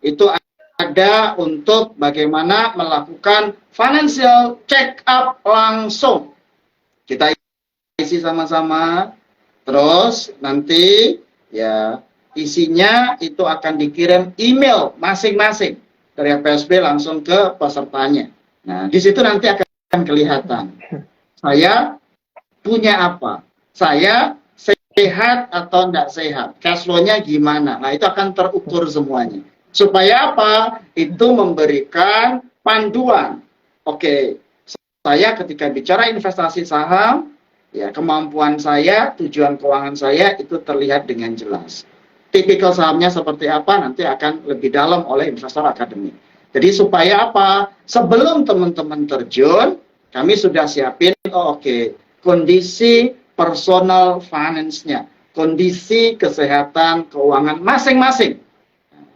itu ada untuk bagaimana melakukan financial check up langsung. Kita isi sama-sama, terus nanti ya isinya itu akan dikirim email masing-masing dari FPSB langsung ke pesertanya. Nah, di situ nanti akan kelihatan saya punya apa, saya sehat atau tidak sehat, cash flow-nya gimana. Nah, itu akan terukur semuanya. Supaya apa? Itu memberikan panduan. Oke, saya ketika bicara investasi saham, ya kemampuan saya, tujuan keuangan saya itu terlihat dengan jelas. Tipikal sahamnya seperti apa nanti akan lebih dalam oleh investor akademik. Jadi supaya apa? Sebelum teman-teman terjun, kami sudah siapin, kondisi personal finance-nya, kondisi kesehatan keuangan masing-masing.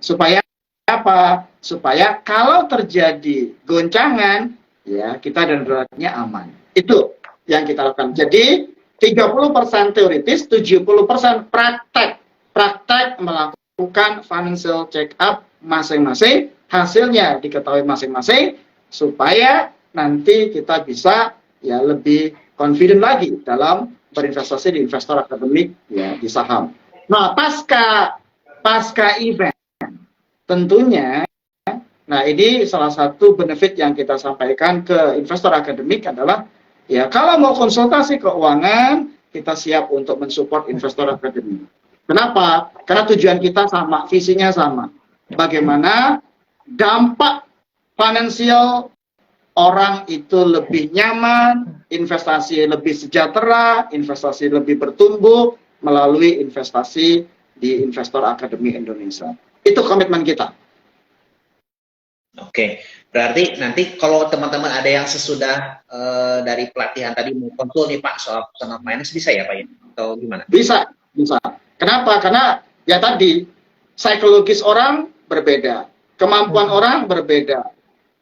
Supaya apa? Supaya kalau terjadi goncangan, ya kita daruratnya aman. Itu yang kita lakukan. Jadi 30% teoritis, 70% praktek. Praktek melakukan financial check up masing-masing, hasilnya diketahui masing-masing, supaya nanti kita bisa ya lebih confident lagi dalam berinvestasi di investor akademik ya di saham. Nah, pasca event tentunya, nah ini salah satu benefit yang kita sampaikan ke investor akademik adalah, ya kalau mau konsultasi keuangan, kita siap untuk mensupport investor akademik. Kenapa? Karena tujuan kita sama, visinya sama. Bagaimana dampak finansial orang itu lebih nyaman, investasi lebih sejahtera, investasi lebih bertumbuh melalui investasi di investor akademik Indonesia. Itu komitmen kita. Oke, berarti nanti kalau teman-teman ada yang sesudah dari pelatihan tadi mau konsul nih Pak soal personal finance, bisa ya Pak ya? Atau gimana? Bisa. Kenapa? Karena ya tadi, psikologis orang berbeda, kemampuan orang berbeda,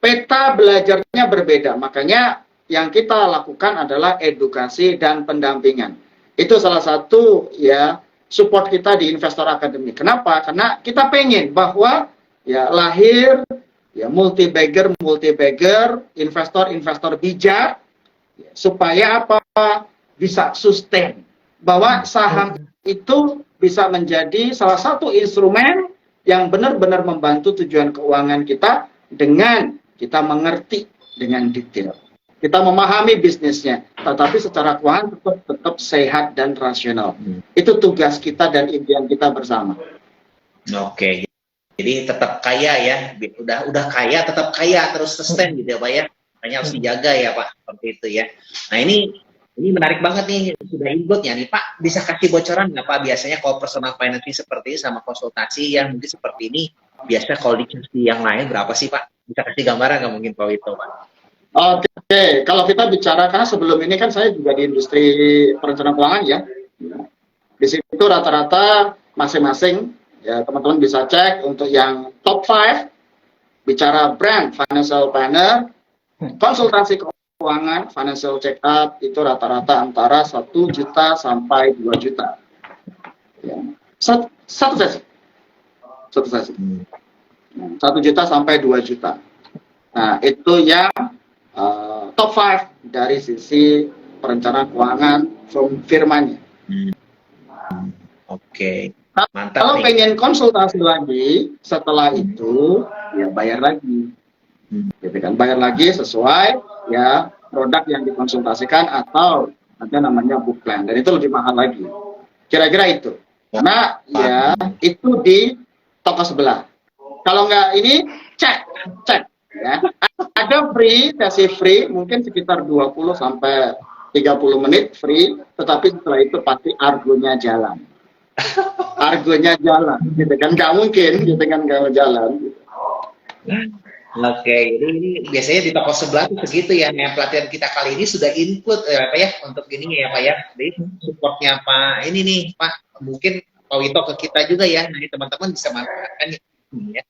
peta belajarnya berbeda. Makanya yang kita lakukan adalah edukasi dan pendampingan. Itu salah satu ya support kita di investor akademik. Kenapa? Karena kita pengen bahwa ya lahir ya multi-bagger, investor bijak, ya, supaya apa? Bisa sustain. Bahwa saham itu bisa menjadi salah satu instrumen yang benar-benar membantu tujuan keuangan kita dengan kita mengerti dengan detail. Kita memahami bisnisnya, tetapi secara keuangan tetap sehat dan rasional. Itu tugas kita dan impian kita bersama. Oke, jadi tetap kaya ya, udah kaya tetap kaya terus sustain gitu ya Pak ya. Makanya harus dijaga ya Pak, seperti itu ya. Nah ini menarik banget nih, sudah input ya nih Pak. Bisa kasih bocoran nggak Pak? Biasanya kalau personal finance seperti ini sama konsultasi yang mungkin seperti ini, biasa kalau di yang lain berapa sih Pak? Bisa kasih gambaran nggak mungkin Pak Wito Pak? Oke, kalau kita bicara, karena sebelum ini kan saya juga di industri perencanaan keuangan ya. Di situ rata-rata masing-masing, ya teman-teman bisa cek untuk yang top 5, bicara brand, financial planner, konsultasi keuangan, financial check up, itu rata-rata antara 1 juta sampai 2 juta. Ya. Satu sesi. 1 juta sampai 2 juta. Nah, itu yang top 5 dari sisi perencanaan keuangan firmanya. Oke. Mantap. Kalau pengen konsultasi lagi setelah itu, ya bayar lagi. Gitu kan, bayar lagi sesuai ya produk yang dikonsultasikan atau ada namanya book plan, dan itu lebih mahal lagi. Kira-kira itu. Karena ya itu di toko sebelah. Kalau nggak ini cek ya. Ada sesi free mungkin sekitar 20 sampai 30 menit free, tetapi setelah itu pasti argonya jalan. Gitu kan, nggak mungkin gitu kan kalau jalan. Gitu. Oke, jadi ini biasanya di toko sebelah itu segitu ya. Nah, pelatihan kita kali ini sudah input Pak ya untuk ini ya Pak ya. Jadi supportnya Pak ini nih Pak, mungkin Pak Wito ke kita juga ya. Nanti teman-teman bisa manfaatkan ya.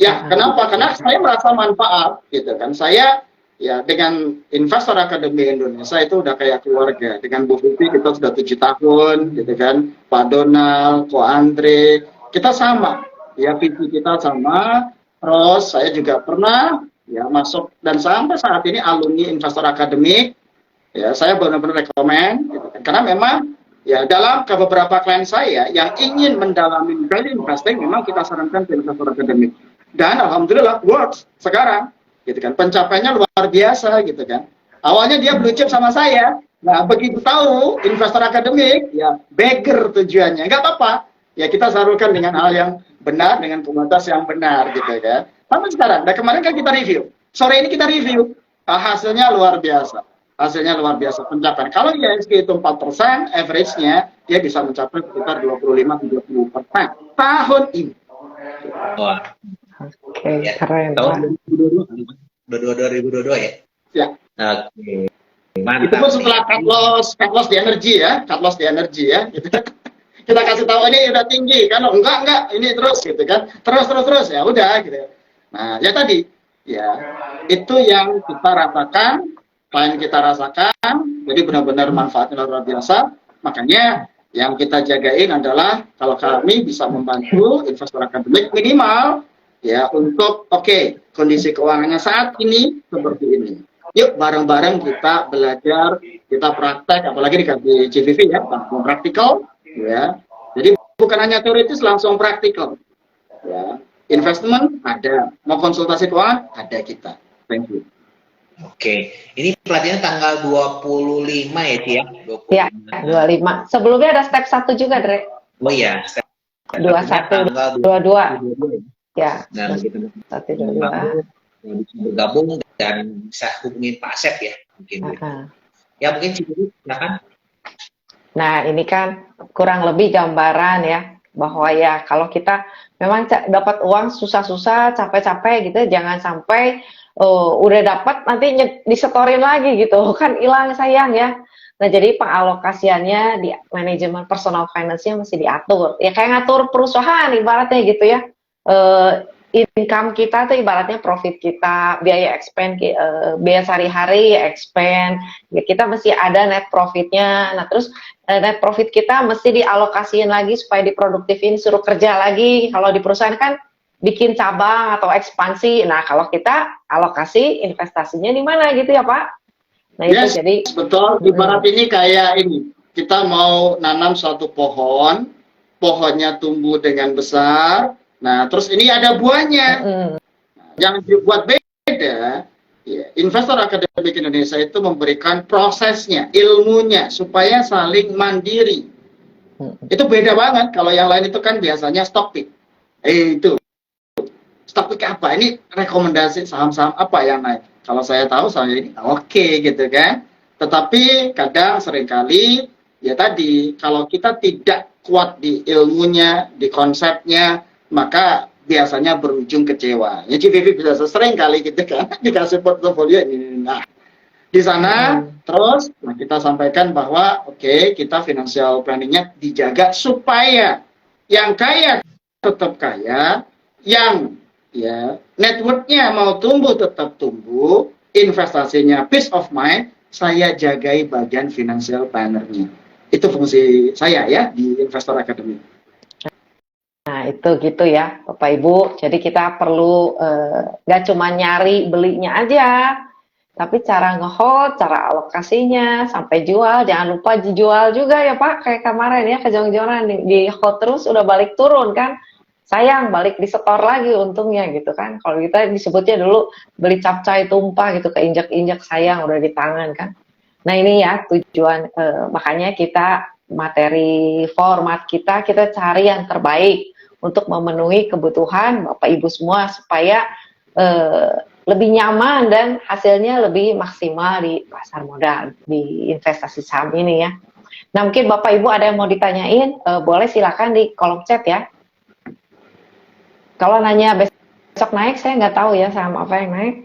Ya, kenapa? Karena saya merasa manfaat, gitu kan. Saya, ya dengan investor akademi Indonesia itu udah kayak keluarga. Dengan Bu Vivi kita sudah 7 tahun, gitu kan. Pak Donald, Ko Andre, kita sama. Ya, visi kita sama, Terus saya juga pernah ya masuk dan sampai saat ini alumni investor akademik. Ya, saya benar-benar rekomen gitu kan. Karena memang ya dalam ke beberapa klien saya yang ingin mendalami value investing memang kita sarankan ke investor akademik. Dan alhamdulillah works sekarang gitu kan. Pencapaiannya luar biasa gitu kan. Awalnya dia blue chip sama saya. Nah, begitu tahu investor akademik ya beggar tujuannya. Enggak apa-apa. Ya kita salurkan dengan hal yang benar dengan komunitas yang benar gitu kan. Sampai sekarang, nah kemarin kan kita review. Sore ini kita review. Hasilnya luar biasa. Hasilnya luar biasa pencapaian. Kalau IHSG itu 4%, average-nya dia bisa mencapai sekitar 25-30% tahun ini. Wah, Oke, ya. keren. Tahun 2022 ya? Ya. Oke, Itu mantap. pun setelah cut loss di energi ya, cut loss di energi ya. Gitu. Kita kasih tahu ini udah tinggi, kan enggak, ini terus gitu kan. Terus ya udah gitu. Nah, ya tadi ya itu yang kita rasakan, klien kita rasakan, jadi benar-benar manfaatnya luar biasa. Makanya yang kita jagain adalah kalau kami bisa membantu investor akademik minimal ya untuk kondisi keuangannya saat ini seperti ini. Yuk bareng-bareng kita belajar, kita praktek, apalagi di CVV ya, langsung praktikal ya. Jadi bukan hanya teoritis, langsung praktikal. Ya, investment ada, mau konsultasi keuangan ada kita. Thank you. Oke, ini pelatihan tanggal 25 ya, Ci ya? 25. Ya, 25. Sebelumnya ada step 1 juga, Dre. Oh iya, 21, tanggal 22. 22. Ya, Nah, kita 1, 22. bisa bergabung dan bisa hubungin Pak Asep ya, mungkin. Ya, mungkin Ci, silakan. Nah, ini kan kurang lebih gambaran ya, bahwa ya kalau kita memang dapat uang susah-susah, capek-capek gitu, jangan sampai udah dapat nanti disetorin lagi gitu, kan hilang sayang ya. Nah, jadi pengalokasiannya di manajemen personal finance-nya mesti diatur. Ya kayak ngatur perusahaan ibaratnya gitu ya. Income kita tuh ibaratnya profit kita, biaya expend, biaya sehari-hari expend, ya kita mesti ada net profitnya. Nah terus net profit kita mesti dialokasiin lagi supaya diproduktifin, suruh kerja lagi. Kalau di perusahaan kan bikin cabang atau ekspansi. Nah kalau kita alokasi investasinya di mana gitu ya Pak? Nah yes, itu jadi betul. Ibarat ini kayak ini, kita mau nanam suatu pohon, pohonnya tumbuh dengan besar. Nah, terus ini ada buahnya. Yang dibuat beda, ya, investor akademik Indonesia itu memberikan prosesnya, ilmunya, supaya saling mandiri. Itu beda banget. Kalau yang lain itu kan biasanya stock pick. Itu. Stock pick apa? Ini rekomendasi saham-saham apa yang naik. Kalau saya tahu saham ini oke gitu kan. Tetapi kadang seringkali, ya tadi, kalau kita tidak kuat di ilmunya, di konsepnya, maka biasanya berujung kecewa. Ya CVV bisa sering kali gitu kan dikasih portofolio ini. Nah, di sana terus kita sampaikan bahwa kita financial planningnya dijaga supaya yang kaya tetap kaya, yang ya networknya mau tumbuh tetap tumbuh, investasinya peace of mind, saya jagai bagian financial planner-nya. Itu fungsi saya ya di Investor Academy. Nah itu gitu ya Bapak Ibu, jadi kita perlu nggak cuma nyari belinya aja, tapi cara ngehold, cara alokasinya, sampai jual, jangan lupa dijual juga ya Pak, kayak kemarin ya kejong-jongan di hold terus udah balik turun kan, sayang balik disetor lagi untungnya gitu kan, kalau kita disebutnya dulu beli capcay tumpah gitu, keinjak-injak sayang udah di tangan kan. Nah ini ya tujuan, makanya kita materi format kita cari yang terbaik untuk memenuhi kebutuhan Bapak Ibu semua supaya lebih nyaman dan hasilnya lebih maksimal di pasar modal, di investasi saham ini ya. Nah mungkin Bapak Ibu ada yang mau ditanyain, boleh silakan di kolom chat ya. Kalau nanya besok naik, saya nggak tahu ya saham apa yang naik.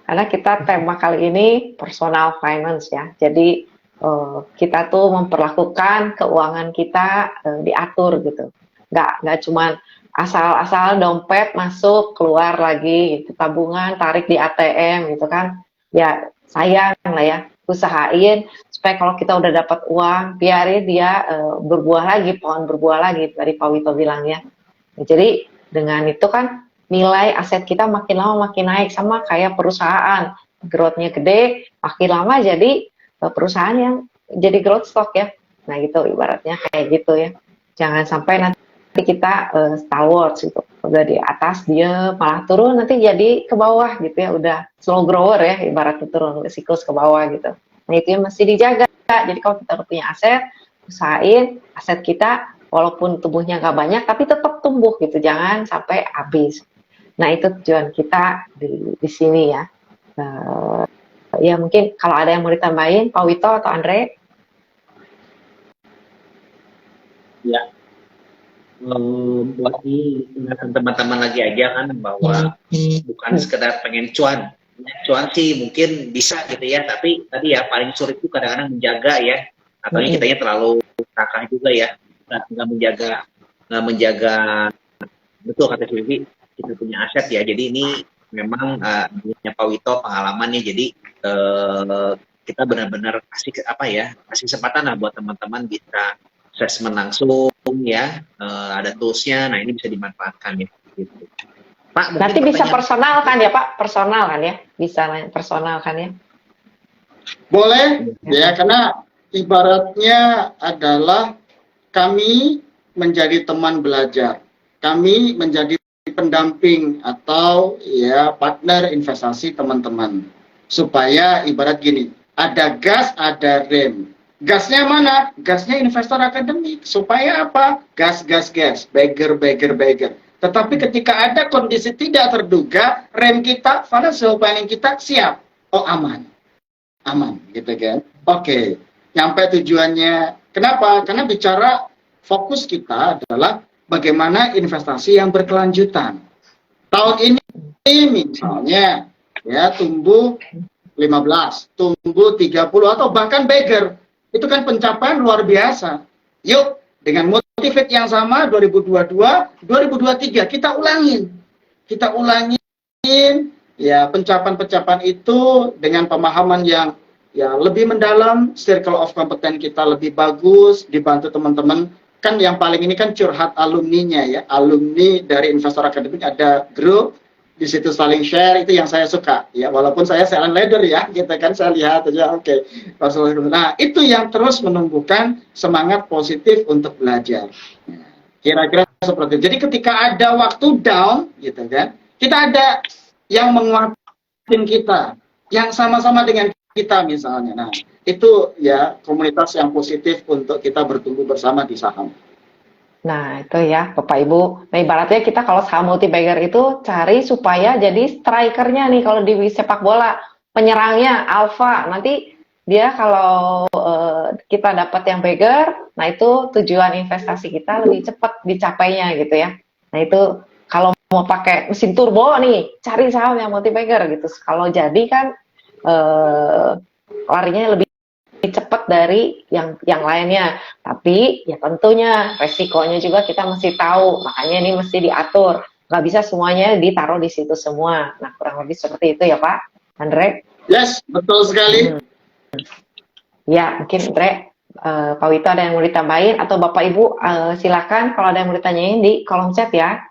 Karena kita tema kali ini personal finance ya, jadi kita tuh memperlakukan keuangan kita diatur gitu, nggak cuman asal-asal dompet masuk keluar lagi gitu, tabungan tarik di ATM gitu kan, ya sayang lah ya, usahain supaya kalau kita udah dapat uang biarin dia berbuah lagi, pohon berbuah lagi, tadi Pak Wito bilang ya. Jadi Dengan itu kan nilai aset kita makin lama makin naik, sama kayak perusahaan. Growth-nya gede, makin lama jadi perusahaan yang jadi growth stock ya. Nah gitu ibaratnya kayak gitu ya. Jangan sampai nanti kita stalwart gitu. Udah di atas dia malah turun, nanti jadi ke bawah gitu ya. Udah slow grower ya, ibaratnya turun siklus ke bawah gitu. Nah itu yang mesti dijaga. Jadi kalau kita punya aset, usahain aset kita walaupun tumbuhnya nggak banyak tapi tetap tumbuh gitu, jangan sampai habis. Nah itu tujuan kita di sini ya. Ya mungkin kalau ada yang mau ditambahin, Pak Wito atau Andre? Ya, buat ingatkan teman-teman lagi aja kan bahwa bukan sekedar pengen cuan. Cuan sih mungkin bisa gitu ya, tapi tadi ya paling sulit itu kadang-kadang menjaga ya. Atau kitanya terlalu takah juga ya, nggak menjaga betul kata Silvi, kita punya aset ya. Jadi ini memang punya Pak Wito pengalamannya. Jadi kita benar-benar kasih kesempatan lah buat teman-teman bisa assessment langsung ya. Ada toolsnya, nah ini bisa dimanfaatkan ya. Gitu. Pak, nanti bisa personal kan ya Pak? Personal kan ya? Bisa personal kan ya? Boleh ya, karena ibaratnya adalah kami menjadi teman belajar, kami menjadi pendamping atau ya partner investasi teman-teman, supaya ibarat gini, ada gas ada rem. Gasnya mana? Gasnya investor akademik. Supaya apa? Gas, beggar. Tetapi ketika ada kondisi tidak terduga, rem kita, financial planning kita siap. Oh aman gitu kan. Oke, nyampe tujuannya. Kenapa? Karena bicara fokus kita adalah bagaimana investasi yang berkelanjutan. Tahun ini misalnya ya tumbuh 15, tumbuh 30 atau bahkan beggar. Itu kan pencapaian luar biasa. Yuk, dengan motivate yang sama 2022, 2023 kita ulangin ya pencapaian-pencapaian itu dengan pemahaman yang ya lebih mendalam, circle of competence kita lebih bagus, dibantu teman-teman. Kan yang paling ini kan curhat alumninya ya, alumni dari investor akademik ada grup di situ saling share, itu yang saya suka ya, walaupun saya silent leader ya gitu kan, saya lihat aja oke. Nah itu yang terus menumbuhkan semangat positif untuk belajar, kira-kira seperti itu. Jadi ketika ada waktu down gitu kan, kita ada yang menguatkan kita, yang sama-sama dengan kita misalnya. Nah itu ya komunitas yang positif untuk kita bertumbuh bersama di saham. Nah, itu ya, Bapak Ibu. Nah, ibaratnya kita kalau saham multi-bagger itu cari supaya jadi strikernya nih kalau di sepak bola, penyerangnya alpha. Nanti dia kalau kita dapat yang bagger, nah itu tujuan investasi kita lebih cepat dicapainya gitu ya. Nah, itu kalau mau pakai mesin turbo nih, cari saham yang multi-bagger gitu. Kalau jadi kan larinya lebih cepat dari yang lainnya, tapi ya tentunya resikonya juga kita mesti tahu, makanya ini mesti diatur, nggak bisa semuanya ditaruh di situ semua. Nah kurang lebih seperti itu ya Pak Andre. Yes, betul sekali. Ya mungkin Andre, Pak Wito ada yang mau ditambahin atau Bapak Ibu silakan kalau ada yang mau ditanyain di kolom chat ya.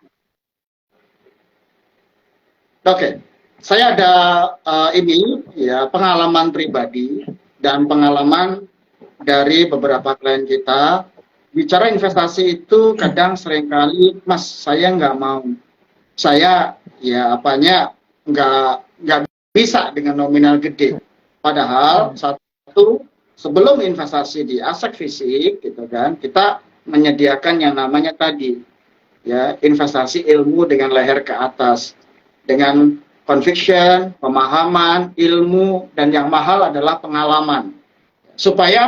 Oke, saya ada ini ya pengalaman pribadi dan pengalaman dari beberapa klien kita. Bicara investasi itu kadang seringkali, Mas, saya nggak mau. Saya ya apanya nggak bisa dengan nominal gede. Padahal satu, sebelum investasi di aset fisik gitu kan, kita menyediakan yang namanya tadi ya investasi ilmu dengan leher ke atas, dengan conviction, pemahaman, ilmu, dan yang mahal adalah pengalaman. Supaya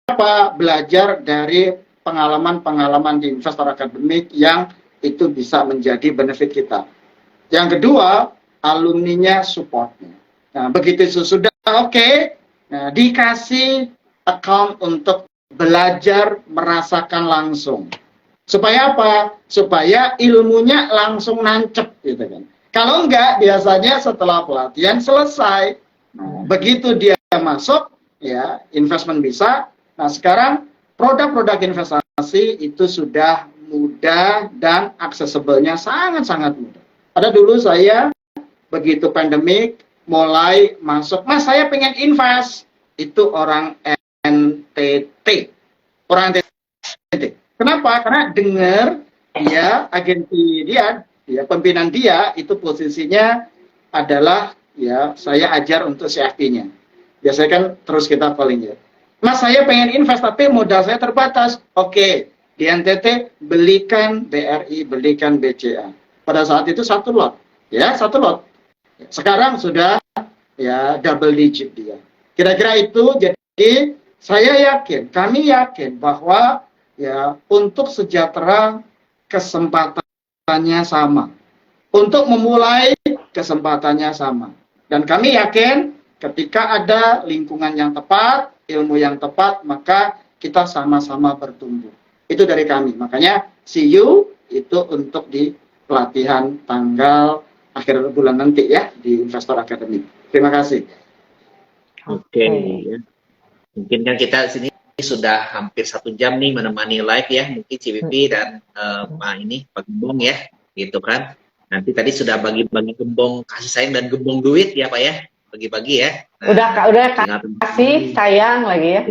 apa? Belajar dari pengalaman-pengalaman di investor akademik yang itu bisa menjadi benefit kita. Yang kedua, alumninya supportnya. Nah, begitu sudah oke, nah, dikasih account untuk belajar merasakan langsung. Supaya apa? Supaya ilmunya langsung nancep gitu kan. Kalau enggak, biasanya setelah pelatihan selesai. Nah, begitu dia masuk, ya investment bisa. Nah, sekarang produk-produk investasi itu sudah mudah, dan aksesibelnya sangat-sangat mudah. Pada dulu saya begitu pandemik mulai masuk, Mas saya pengen invest, itu orang NTT, orang NTT. Kenapa? Karena dengar dia agensi dia, pimpinan dia itu posisinya adalah ya saya ajar untuk CFP-nya. Biasanya kan terus kita calling ya. Mas saya pengen invest tapi modal saya terbatas. Oke, di NTT belikan BRI, belikan BCA. Pada saat itu satu lot, ya satu lot. Sekarang sudah ya double digit dia. Kira-kira itu. Jadi saya yakin, kami yakin bahwa ya untuk sejahtera kesempatannya sama. Untuk memulai kesempatannya sama. Dan kami yakin ketika ada lingkungan yang tepat, ilmu yang tepat, maka kita sama-sama bertumbuh. Itu dari kami. Makanya see you itu untuk di pelatihan tanggal akhir bulan nanti ya di Investor Academy. Terima kasih. Oke. Ya. Mungkin kan kita sini sudah hampir 1 jam nih menemani live ya. Mungkin CBP dan Pak Gembong ya, gitu kan. Nanti tadi sudah bagi-bagi gembong kasih sayang dan gembong duit ya Pak ya. Bagi-bagi ya. Nah, udah kasih sayang lagi ya.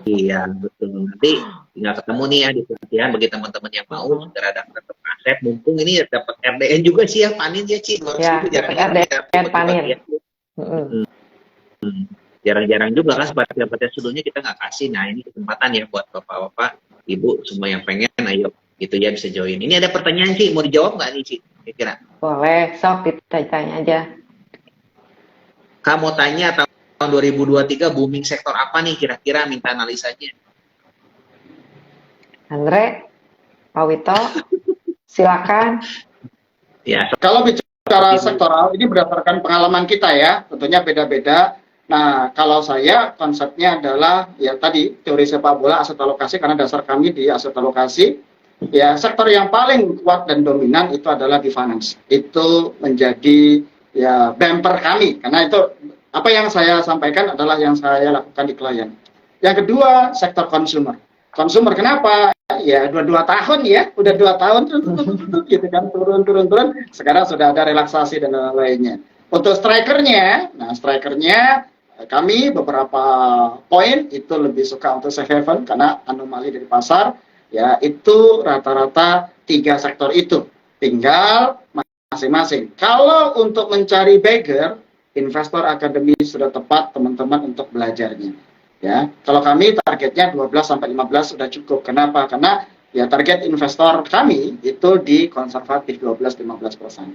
Iya betul. Nanti tinggal ketemu nih ya di pelatihan bagi teman-teman yang mau segera daftar ke Aset. Mumpung ini dapat RDN juga sih ya, Panin ya Ci. Ya, RDN Panin. Jarang-jarang juga kan pelatihan sebelumnya kita nggak kasih. Nah ini kesempatan ya buat bapak-bapak, ibu semua yang pengen, ayo gitu ya bisa join. Ini ada pertanyaan Ci, mau dijawab nggak nih Ci? Kira-kira? Boleh, sok ditanya aja. Kamu tanya tahun 2023 booming sektor apa nih kira-kira, minta analisanya. Andre, Pak Wito, silakan. Ya. Kalau bicara sektoral, ini berdasarkan pengalaman kita ya, tentunya beda-beda. Nah, kalau saya konsepnya adalah ya tadi teori sepak bola aset alokasi, karena dasar kami di aset alokasi. Ya, sektor yang paling kuat dan dominan itu adalah di finance. Itu menjadi ya bumper kami, karena itu apa yang saya sampaikan adalah yang saya lakukan di klien. Yang kedua, sektor consumer. Consumer kenapa? Ya, udah 2 tahun ya, udah 2 tahun gitu kan, turun. Sekarang sudah ada relaksasi dan lain-lainnya. Untuk strikernya, nah strikernya kami beberapa poin itu lebih suka untuk safe haven karena anomali dari pasar. Ya, itu rata-rata 3 sektor itu. Tinggal masing-masing. Kalau untuk mencari beggar, Investor Academy sudah tepat teman-teman untuk belajarnya. Ya, kalau kami targetnya 12 sampai 15 sudah cukup. Kenapa? Karena ya target investor kami itu di konservatif 12-15%.